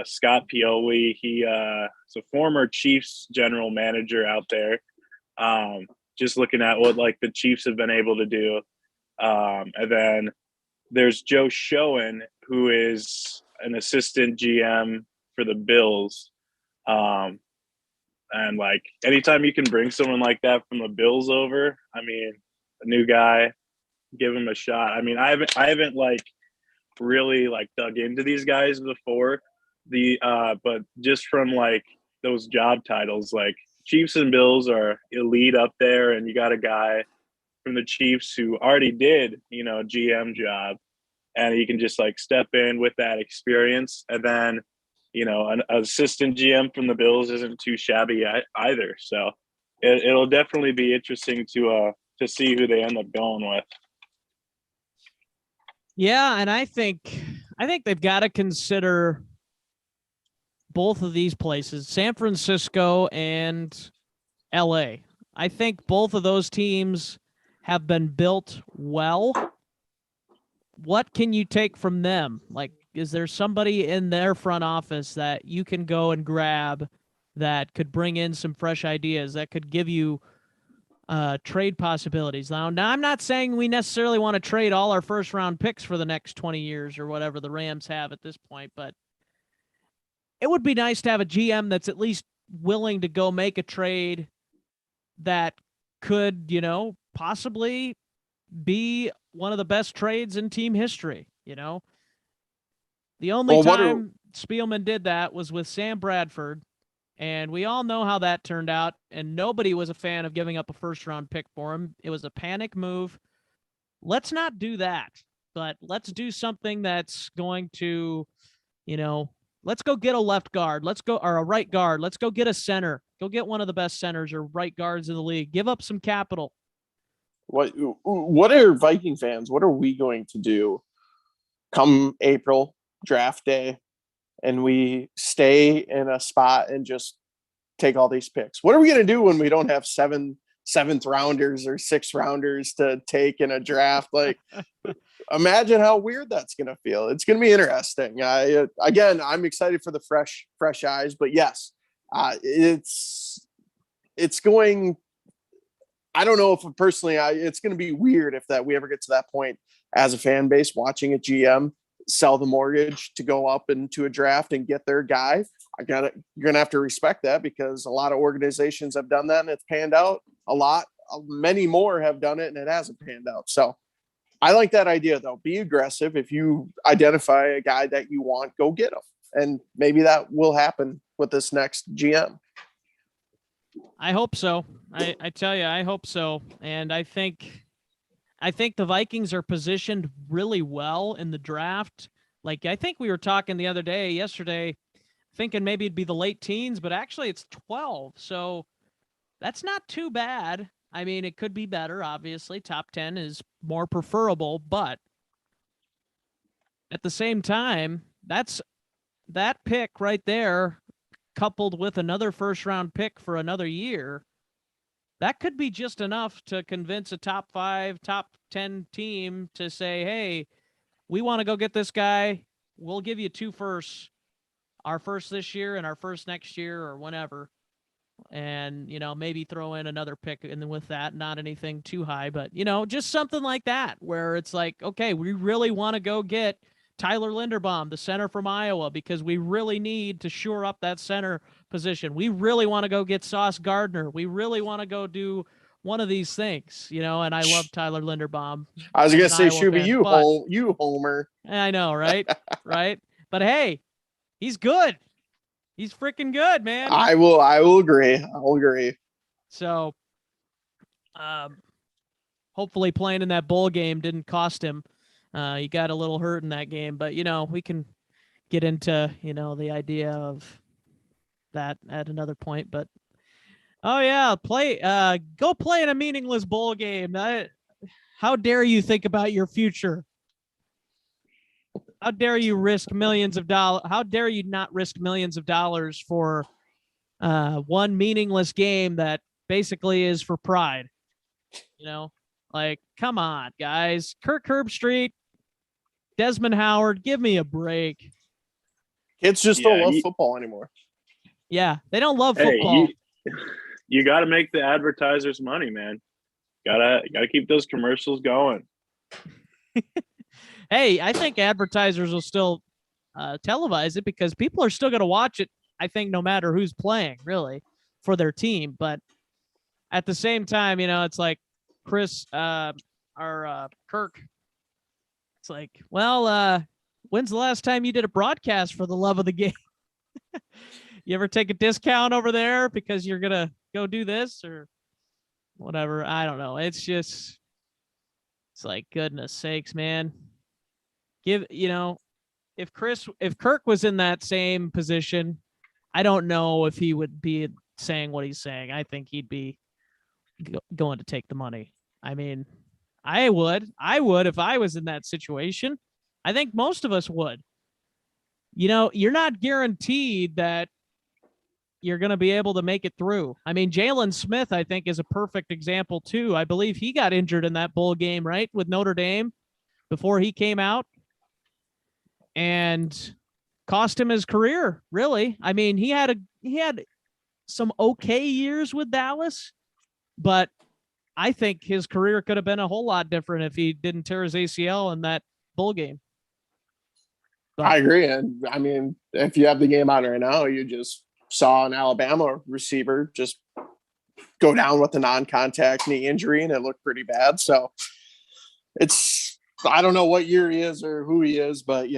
Speaker 3: Scott Pioli. He's a former Chiefs general manager out there. Just looking at what like the Chiefs have been able to do. And then there's Joe Schoen, who is an assistant GM for the Bills. And like anytime you can bring someone like that from the Bills over, I mean, a new guy, give him a shot. I mean, I haven't like really like dug into these guys before but just from like those job titles, like Chiefs and Bills are elite up there, and you got a guy from the Chiefs who already did, GM job, and he can just like step in with that experience. And then, an assistant GM from the Bills isn't too shabby either. So it'll definitely be interesting to see who they end up going with.
Speaker 1: Yeah, and I think they've got to consider both of these places, San Francisco and LA. I think both of those teams have been built well. What can you take from them? Like, is there somebody in their front office that you can go and grab that could bring in some fresh ideas, that could give you trade possibilities? Now, I'm not saying we necessarily want to trade all our first round picks for the next 20 years or whatever the Rams have at this point, but it would be nice to have a GM that's at least willing to go make a trade that could, you know, possibly be one of the best trades in team history. You know, the only time Spielman did that was with Sam Bradford, and we all know how that turned out, and nobody was a fan of giving up a first-round pick for him. It was a panic move. Let's not do that, but let's do something that's going to, you know, let's go get a left guard. Let's go, or a right guard. Let's go get a center. Go get one of the best centers or right guards in the league. Give up some capital.
Speaker 2: What are Viking fans? What are we going to do come April draft day, and we stay in a spot and just take all these picks? What are we going to do when we don't have seventh rounders or sixth rounders to take in a draft? Like, imagine how weird that's going to feel. It's going to be interesting. I'm excited for the fresh eyes, but yes, it's going. I don't know if personally, it's going to be weird if that we ever get to that point as a fan base watching a GM sell the mortgage to go up into a draft and get their guy. You're going to have to respect that, because a lot of organizations have done that and it's panned out. Many more have done it and it hasn't panned out. So I like that idea though. Be aggressive. If you identify a guy that you want, go get him. And maybe that will happen with this next GM.
Speaker 1: I hope so. I tell you, I hope so. And I think the Vikings are positioned really well in the draft. Like, I think we were talking yesterday, thinking maybe it'd be the late teens, but actually it's 12. So that's not too bad. I mean, it could be better. Obviously, top 10 is more preferable, but at the same time, that pick right there, coupled with another first-round pick for another year, that could be just enough to convince a top 5, top 10 team to say, hey, we want to go get this guy. We'll give you 2 firsts, our first this year and our first next year or whenever. And, you know, maybe throw in another pick. And then with that, not anything too high, but, you know, just something like that where it's like, okay, we really want to go get Tyler Linderbaum, the center from Iowa, because we really need to shore up that center position. We really want to go get Sauce Gardner. We really want to go do one of these things, you know, and I love Tyler Linderbaum.
Speaker 2: I was going to say, Shuby, you homer.
Speaker 1: I know, right? Right. But hey, he's good. He's freaking good, man.
Speaker 2: I will agree. I'll agree.
Speaker 1: So, hopefully playing in that bowl game didn't cost him. He got a little hurt in that game, but, you know, we can get into, you know, the idea of that at another point. But, oh, yeah, go play in a meaningless bowl game. How dare you think about your future? How dare you risk millions of dollars? How dare you not risk millions of dollars for one meaningless game that basically is for pride? You know, like, come on, guys. Kirk Herbstreit, Desmond Howard, give me a break.
Speaker 2: Kids just don't love football anymore.
Speaker 1: Yeah, they don't love football.
Speaker 3: You got to make the advertisers money, man. Gotta keep those commercials going.
Speaker 1: Hey, I think advertisers will still televise it because people are still going to watch it, I think, no matter who's playing, really, for their team. But at the same time, you know, it's like Kirk. It's like, well, when's the last time you did a broadcast for the love of the game? You ever take a discount over there because you're going to go do this or whatever? I don't know. It's like, goodness sakes, man. If Kirk was in that same position, I don't know if he would be saying what he's saying. I think he'd be going to take the money. I mean, I would if I was in that situation. I think most of us would. You know, you're not guaranteed that you're going to be able to make it through. I mean, Jalen Smith, I think, is a perfect example too. I believe he got injured in that bowl game, right, with Notre Dame before he came out. and cost him his career, really. I mean, he had some okay years with Dallas, but I think his career could have been a whole lot different if he didn't tear his ACL in that bowl game. But
Speaker 2: I agree. And I mean, if you have the game on right now, you just saw an Alabama receiver just go down with a non-contact knee injury, and it looked pretty bad. So I don't know what year he is or who he is, but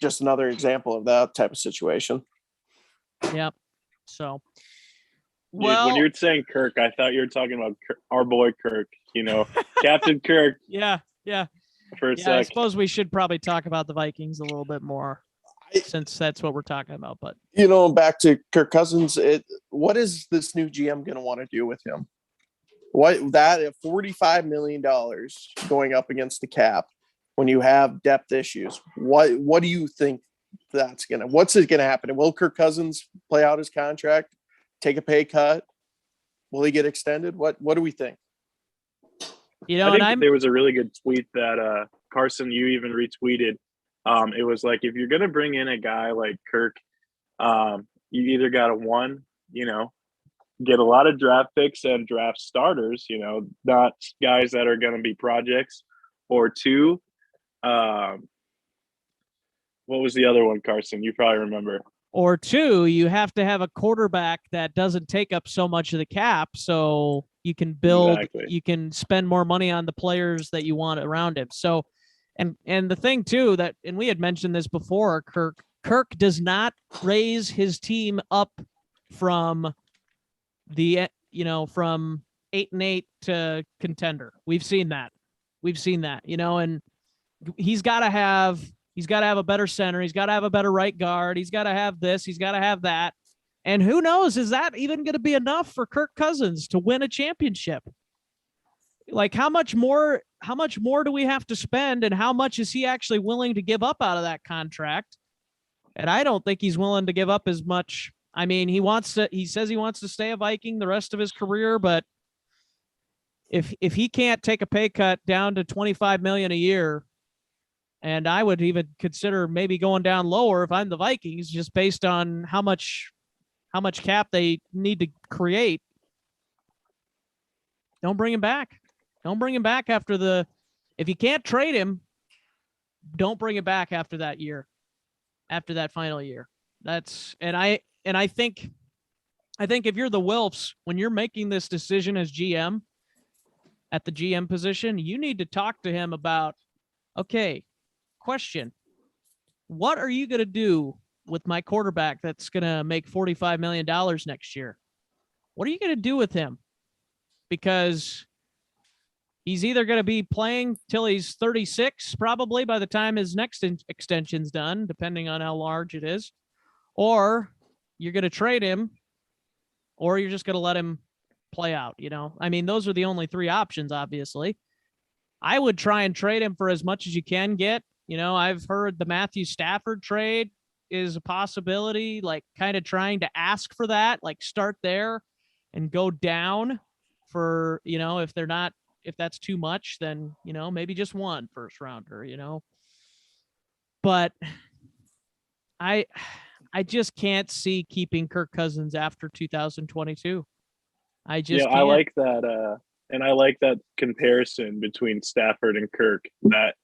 Speaker 2: just another example of that type of situation.
Speaker 1: Yep. So,
Speaker 3: Dude, when you were saying Kirk, I thought you were talking about our boy Kirk, Captain Kirk.
Speaker 1: Yeah.
Speaker 3: For a
Speaker 1: I
Speaker 3: sec.
Speaker 1: suppose we should probably talk about the Vikings a little bit more since that's what we're talking about. But
Speaker 2: back to Kirk Cousins, what is this new GM going to want to do with him? What that $45 million going up against the cap when you have depth issues? What do you think what's it gonna happen? Will Kirk Cousins play out his contract, take a pay cut? Will he get extended? What do we think?
Speaker 3: I think there was a really good tweet that Carson, you even retweeted. It was like, if you're gonna bring in a guy like Kirk, you either gotta get a lot of draft picks and draft starters, not guys that are going to be projects, or two, what was the other one, Carson? You probably remember.
Speaker 1: Or two, you have to have a quarterback that doesn't take up so much of the cap, so you can you can spend more money on the players that you want around him. So, and the thing too, and we had mentioned this before, Kirk does not raise his team up from from 8-8 to contender. We've seen that, and he's got to have a better center. He's got to have a better right guard. He's got to have this. He's got to have that. And who knows, is that even going to be enough for Kirk Cousins to win a championship? Like, how much more do we have to spend, and how much is he actually willing to give up out of that contract? And I don't think he's willing to give up as much. I mean, he says he wants to stay a Viking the rest of his career, but if he can't take a pay cut down to $25 million a year, and I would even consider maybe going down lower if I'm the Vikings, just based on how much cap they need to create. Don't bring him back. Don't bring him back if you can't trade him, don't bring him back after that year, after that final year. I think if you're the Wilfs, when you're making this decision as GM, at the GM position, you need to talk to him about, okay, question, what are you going to do with my quarterback that's going to make $45 million next year? What are you going to do with him? Because he's either going to be playing till he's 36, probably by the time his next extension's done, depending on how large it is, or you're going to trade him, or you're just going to let him play out. I mean, those are the only three options, obviously. I would try and trade him for as much as you can get. I've heard the Matthew Stafford trade is a possibility, like kind of trying to ask for that, like start there and go down for, if that's too much, then, maybe just one first rounder, but I just can't see keeping Kirk Cousins after 2022. I just can't.
Speaker 3: I like that. And I like that comparison between Stafford and Kirk, that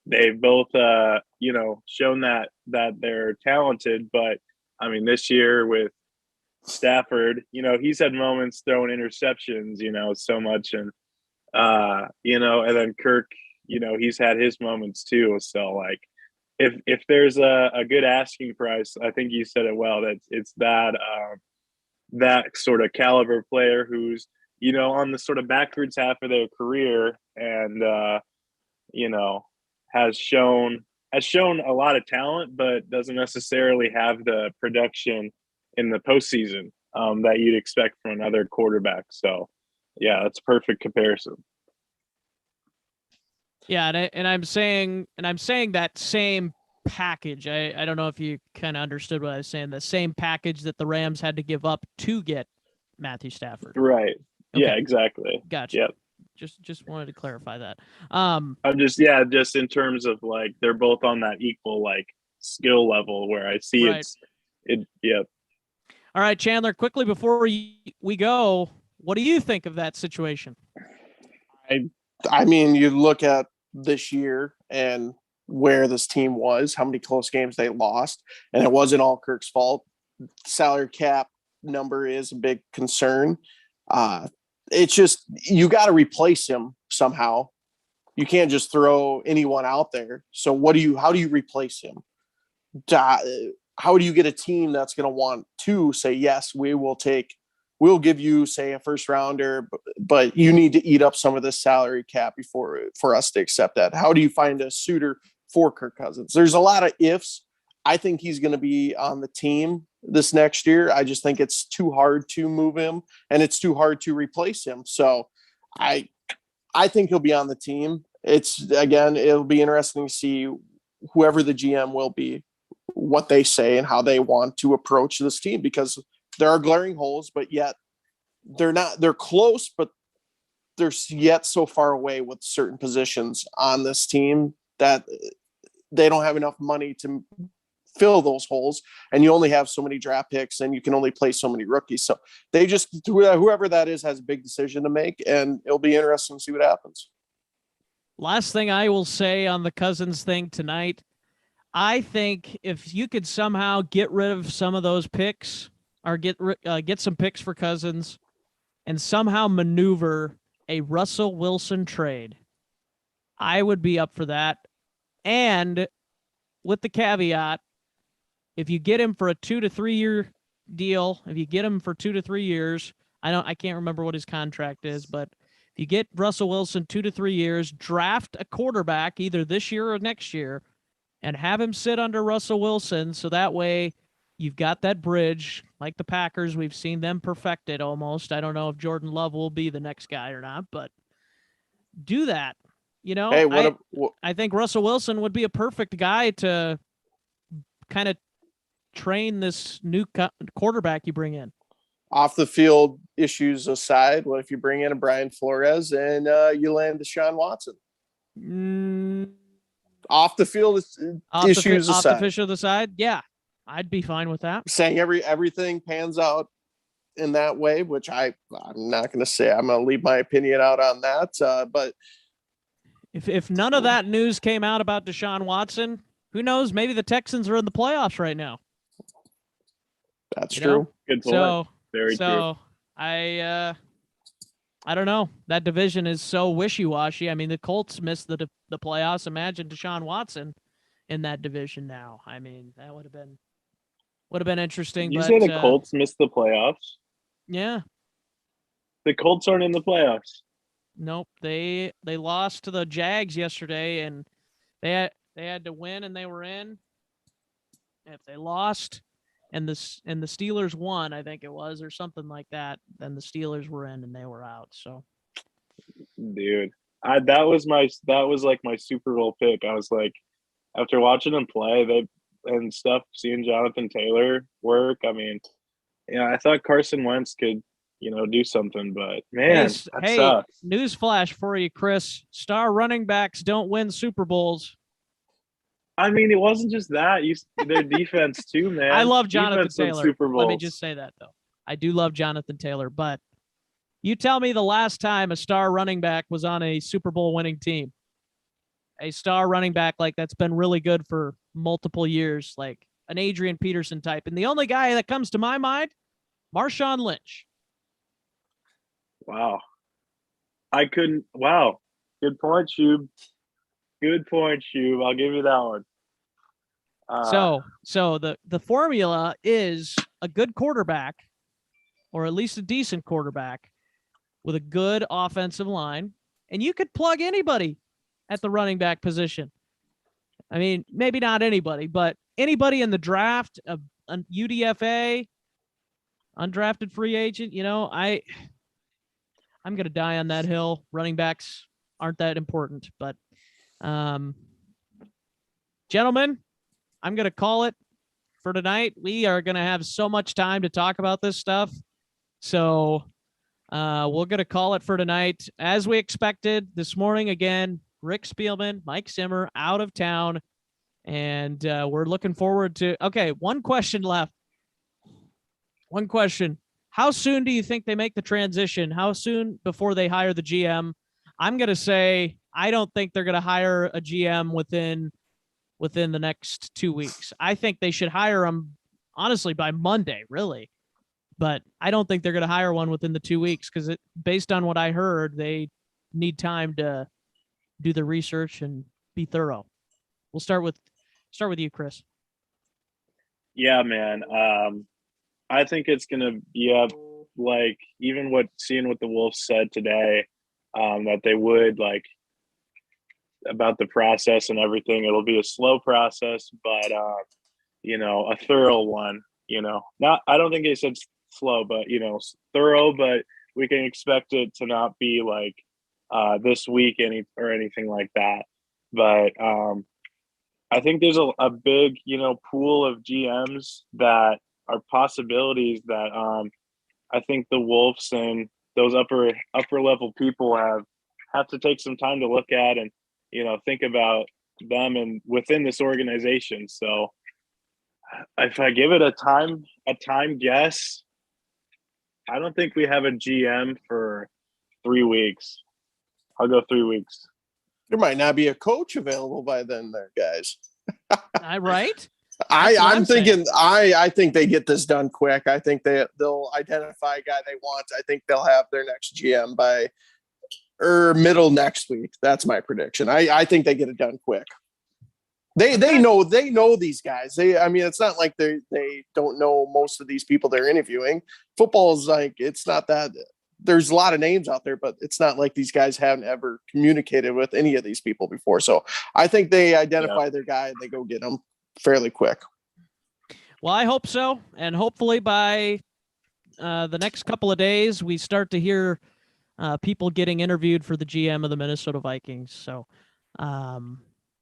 Speaker 3: they've both, shown that they're talented. But I mean, this year with Stafford, he's had moments throwing interceptions, so much. And, and then Kirk, he's had his moments too. So like, if there's a good asking price, I think you said it well, that it's that sort of caliber player who's, on the sort of backwards half of their career, and has shown a lot of talent, but doesn't necessarily have the production in the postseason that you'd expect from another quarterback. So yeah, that's a perfect comparison.
Speaker 1: Yeah, and I'm saying that same package. I don't know if you kind of understood what I was saying. The same package that the Rams had to give up to get Matthew Stafford.
Speaker 3: Right.
Speaker 1: Okay.
Speaker 3: Yeah, exactly.
Speaker 1: Gotcha.
Speaker 3: Yep.
Speaker 1: Just wanted to clarify that.
Speaker 3: I'm just in terms of like, they're both on that equal, like skill level where I see
Speaker 1: Right.
Speaker 3: Yeah.
Speaker 1: All right, Chandler, quickly before we go, what do you think of that situation?
Speaker 2: I mean, you look at this year and where this team was, how many close games they lost, and it wasn't all Kirk's fault. Salary cap number is a big concern. It's just you got to replace him somehow. You can't just throw anyone out there. So how do you replace him? How do you get a team that's going to want to say, yes, we'll give you, say, a first rounder, but you need to eat up some of the salary cap for us to accept that? How do you find a suitor for Kirk Cousins? There's a lot of ifs. I think he's going to be on the team this next year. I just think it's too hard to move him and it's too hard to replace him. So I think he'll be on the team. It'll be interesting to see whoever the GM will be, what they say and how they want to approach this team, because there are glaring holes, but yet they're close, but they're yet so far away with certain positions on this team that they don't have enough money to fill those holes, and you only have so many draft picks and you can only play so many rookies. So they just, whoever that is has a big decision to make, and it'll be interesting to see what happens.
Speaker 1: Last thing I will say on the Cousins thing tonight, I think if you could somehow get rid of some of those picks or get some picks for Cousins and somehow maneuver a Russell Wilson trade, I would be up for that. And with the caveat, if you get him for a 2 to 3 year deal, if you get him for 2 to 3 years, I can't remember what his contract is, but if you get Russell Wilson 2 to 3 years, draft a quarterback either this year or next year, and have him sit under Russell Wilson, so that way you've got that bridge like the Packers. We've seen them perfect it almost. I don't know if Jordan Love will be the next guy or not, but do that.
Speaker 2: Hey,
Speaker 1: I think Russell Wilson would be a perfect guy to kind of train this new quarterback you bring in.
Speaker 2: Off the field issues aside, what if you bring in a Brian Flores and you land Deshaun Watson? Off the field issues aside.
Speaker 1: Off the side, yeah, I'd be fine with that.
Speaker 2: Saying everything pans out in that way, which I'm not going to say. I'm going to leave my opinion out on that. But
Speaker 1: if none of that news came out about Deshaun Watson, who knows? Maybe the Texans are in the playoffs right now.
Speaker 2: That's true.
Speaker 3: Good point. Very true.
Speaker 1: I don't know. That division is so wishy-washy. I mean, the Colts missed the playoffs. Imagine Deshaun Watson in that division now. I mean, that would have been interesting.
Speaker 3: You say the Colts missed the playoffs?
Speaker 1: Yeah.
Speaker 3: The Colts aren't in the playoffs.
Speaker 1: Nope. They lost to the Jags yesterday, and they had to win, and they were in. If they lost and the Steelers won, I think it was, or something like that, then the Steelers were in and they were out. So,
Speaker 3: dude, that was like my Super Bowl pick. I was like, after watching them play, and seeing Jonathan Taylor work. I mean, I thought Carson Wentz could, do something, but man, that sucks.
Speaker 1: Newsflash for you, Chris: star running backs don't win Super Bowls.
Speaker 3: I mean, it wasn't just that. Their defense too, man.
Speaker 1: I love Jonathan Taylor.
Speaker 3: Super Bowls.
Speaker 1: Let me just say that, though. I do love Jonathan Taylor, but you tell me the last time a star running back was on a Super Bowl winning team. A star running back like that's been really good for multiple years, like an Adrian Peterson type. And the only guy that comes to my mind, Marshawn Lynch.
Speaker 3: Wow. Wow. Good point, Shub. Good point, Shub. I'll give you that one.
Speaker 1: So the formula is a good quarterback, or at least a decent quarterback, with a good offensive line, and you could plug anybody at the running back position. I mean, maybe not anybody, but anybody in the draft, a UDFA, undrafted free agent. I'm gonna die on that hill. Running backs aren't that important, but gentlemen, I'm going to call it for tonight. We are going to have so much time to talk about this stuff. So we're going to call it for tonight. As we expected this morning, again, Rick Spielman, Mike Zimmer out of town. And we're looking forward to. Okay, one question left. One question. How soon do you think they make the transition? How soon before they hire the GM? I'm going to say I don't think they're going to hire a GM within the next 2 weeks. I think they should hire him, honestly, by Monday, really. But I don't think they're going to hire one within the 2 weeks because, based on what I heard, they need time to do the research and be thorough. We'll start with you, Chris.
Speaker 3: Yeah, man. I think it's gonna be up, like, even seeing what the Wolves said today, that they would, like, about the process and everything. It'll be a slow process, but a thorough one. Not, I don't think they said slow, but thorough. But we can expect it to not be like this week or anything like that. But I think there's a big pool of GMs that are possibilities that I think the Wolves and those upper level people have to take some time to look at and think about them and within this organization. So if I give it a time guess, I don't think we have a GM for 3 weeks. I'll go 3 weeks.
Speaker 2: There might not be a coach available by then, there, guys.
Speaker 1: Right?
Speaker 2: I'm thinking. I think they get this done quick. I think they'll identify a guy they want. I think they'll have their next GM by middle next week. That's my prediction. I think they get it done quick. They know these guys. It's not like they don't know most of these people they're interviewing. Football is like, it's not that. There's a lot of names out there, but it's not like these guys haven't ever communicated with any of these people before. So I think they identify their guy and they go get him fairly quick.
Speaker 1: Well, I hope so. And hopefully by the next couple of days, we start to hear people getting interviewed for the GM of the Minnesota Vikings. So,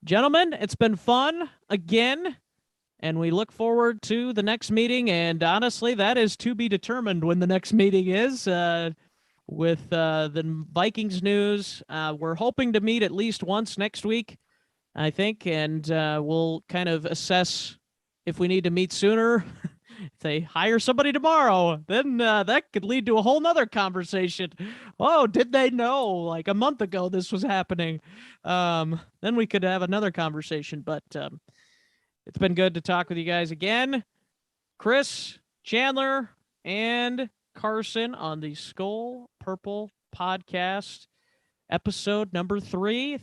Speaker 1: gentlemen, it's been fun again. And we look forward to the next meeting. And honestly, that is to be determined when the next meeting is. With the Vikings news, we're hoping to meet at least once next week, I think, and we'll kind of assess if we need to meet sooner. If they hire somebody tomorrow, then that could lead to a whole nother conversation. Oh, did they know like a month ago this was happening? Then we could have another conversation, but it's been good to talk with you guys again. Chris, Chandler, and Carson on the Skol Purple podcast, episode number 3.